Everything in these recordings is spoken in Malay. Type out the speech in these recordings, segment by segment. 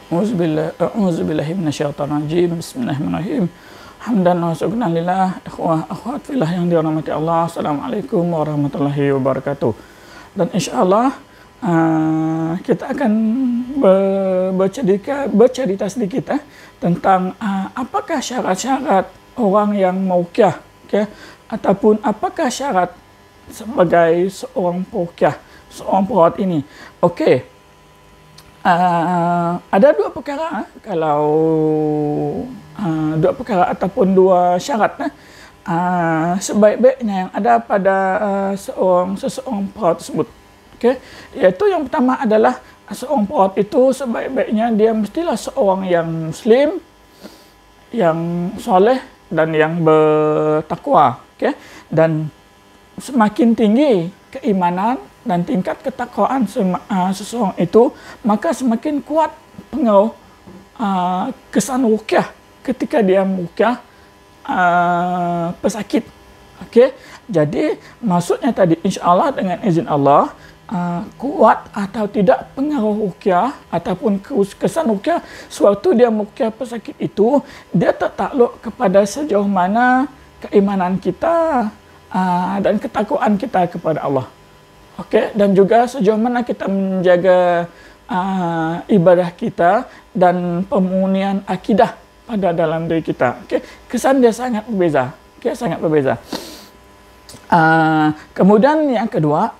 A'udzubillahi minasyaitonirrajim. Bismillahirrahmanirrahim. Hamdan wa syukran lillah, ikhwah akhwat fillah yang dirahmati Allah. Assalamualaikum warahmatullahi wabarakatuh. Dan insyaallah kita akan bercerita sedikit tentang apakah syarat-syarat orang yang mauqiyah, ataupun apakah syarat sebagai seorang peruqyah, seorang perawat ini. Ada dua perkara, kalau dua perkara ataupun dua syarat sebaik-baiknya yang ada pada seseorang perawat tersebut. Iaitu yang pertama adalah seorang perawat itu sebaik-baiknya dia mestilah seorang yang muslim, yang soleh dan yang bertakwa. Dan semakin tinggi keimanan dan tingkat ketakwaan seseorang itu, maka semakin kuat pengaruh kesan ruqyah ketika dia meruqyah pesakit. Jadi maksudnya tadi insyaallah dengan izin Allah, kuat atau tidak pengaruh ruqyah ataupun kesan ruqyah sewaktu dia meruqyah pesakit itu, dia tertakluk kepada sejauh mana keimanan kita dan ketakwaan kita kepada Allah. Dan juga sejauh mana kita menjaga ibadah kita dan pemurnian akidah pada dalam diri kita. Kesan dia sangat berbeza. Sangat berbeza. Kemudian yang kedua,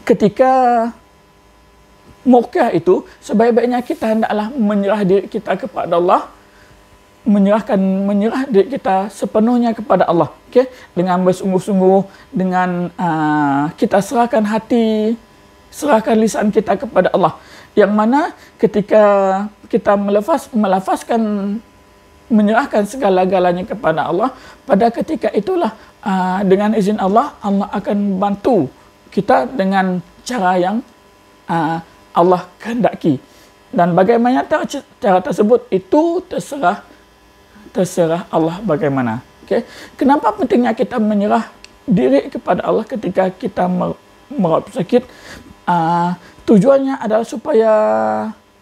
ketika meruqyah itu, sebaik-baiknya kita hendaklah menyerah diri kita kepada Allah, menyerah diri kita sepenuhnya kepada Allah, dengan bersungguh-sungguh, dengan kita serahkan hati, serahkan lisan kita kepada Allah. Yang mana ketika kita melafazkan, menyerahkan segala-galanya kepada Allah, pada ketika itulah dengan izin Allah, Allah akan bantu kita dengan cara yang Allah kehendaki. Dan bagaimana cara tersebut itu terserah Allah bagaimana. Kenapa pentingnya kita menyerah diri kepada Allah ketika kita merawat pesakit? Tujuannya adalah supaya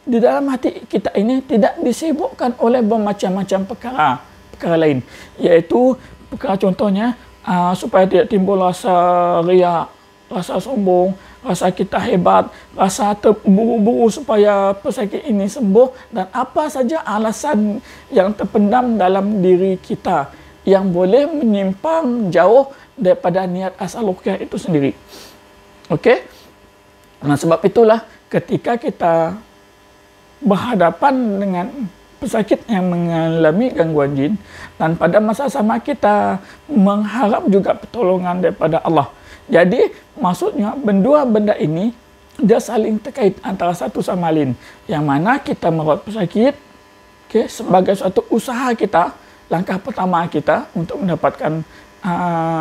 di dalam hati kita ini tidak disibukkan oleh bermacam-macam perkara lain. Yaitu perkara contohnya supaya tidak timbul rasa riak, rasa sombong, rasa kita hebat, rasa terburu-buru supaya pesakit ini sembuh, dan apa saja alasan yang terpendam dalam diri kita yang boleh menyimpang jauh daripada niat asal ruqyah itu sendiri. Nah, sebab itulah ketika kita berhadapan dengan pesakit yang mengalami gangguan jin, dan pada masa sama kita mengharap juga pertolongan daripada Allah. Jadi maksudnya dua benda ini dia saling terkait antara satu sama lain. Yang mana kita merawat pesakit sebagai suatu usaha kita, langkah pertama kita untuk mendapatkan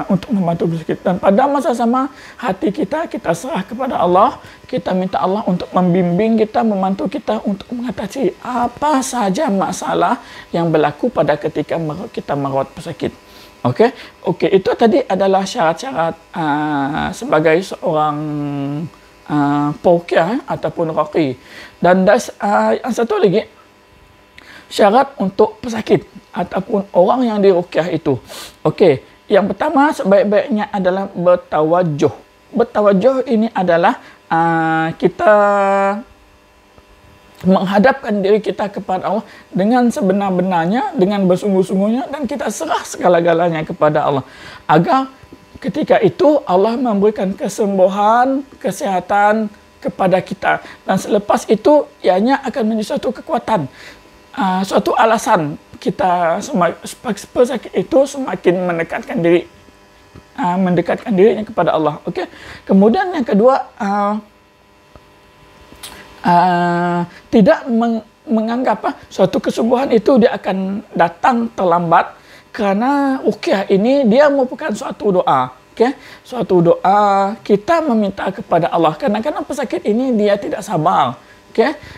untuk membantu pesakit. Dan pada masa sama hati kita serah kepada Allah. Kita minta Allah untuk membimbing kita, membantu kita untuk mengatasi apa saja masalah yang berlaku pada ketika kita merawat pesakit. Itu tadi adalah syarat-syarat sebagai seorang peruqyah ataupun raqi. Dan yang satu lagi, syarat untuk pesakit ataupun orang yang diruqyah itu. Yang pertama sebaik-baiknya adalah bertawajuh. Bertawajuh ini adalah kita menghadapkan diri kita kepada Allah dengan sebenar-benarnya, dengan bersungguh-sungguhnya, dan kita serah segala-galanya kepada Allah. Agar ketika itu Allah memberikan kesembuhan, kesehatan kepada kita. Dan selepas itu, ianya akan menjadi suatu kekuatan, suatu alasan kita pesakit itu semakin mendekatkan dirinya kepada Allah. Kemudian yang kedua, tidak menganggap suatu kesembuhan itu dia akan datang terlambat, karena ruqyah ini dia merupakan suatu doa. Suatu doa kita meminta kepada Allah. Kadang-kadang pesakit ini dia tidak sabar,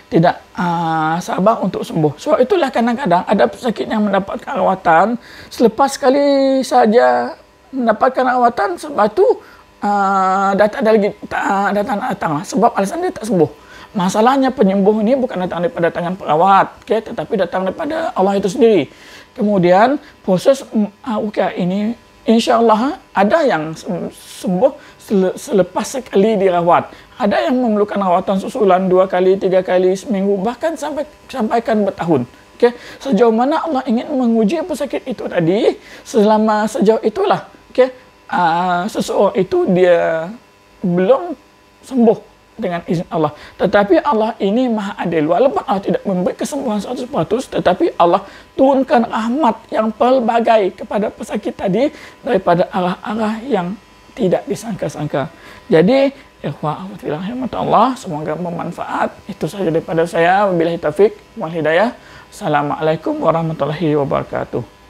tidak sabar untuk sembuh. Sebab itulah kadang-kadang ada pesakit yang mendapatkan rawatan, selepas sekali saja mendapatkan rawatan, sebab itu datang sebab alasan dia tak sembuh. Masalahnya penyembuh ini bukan datang daripada tangan perawat, tetapi datang daripada Allah itu sendiri. Kemudian proses ruqyah ini insya Allah ada yang sembuh selepas sekali dirawat. Ada yang memerlukan rawatan susulan 2 kali, 3 kali seminggu, bahkan sampaikan bertahun. Sejauh mana Allah ingin menguji pesakit itu tadi, sejauh itulah seseorang itu dia belum sembuh dengan izin Allah. Tetapi Allah ini maha adil. Walaupun Allah tidak memberi kesembuhan 100%, tetapi Allah turunkan rahmat yang pelbagai kepada pesakit tadi daripada arah-arah yang tidak disangka-sangka. Jadi, Allah, semoga bermanfaat. Itu saja daripada saya. Wabillahi taufiq wal hidayah. Assalamualaikum warahmatullahi wabarakatuh.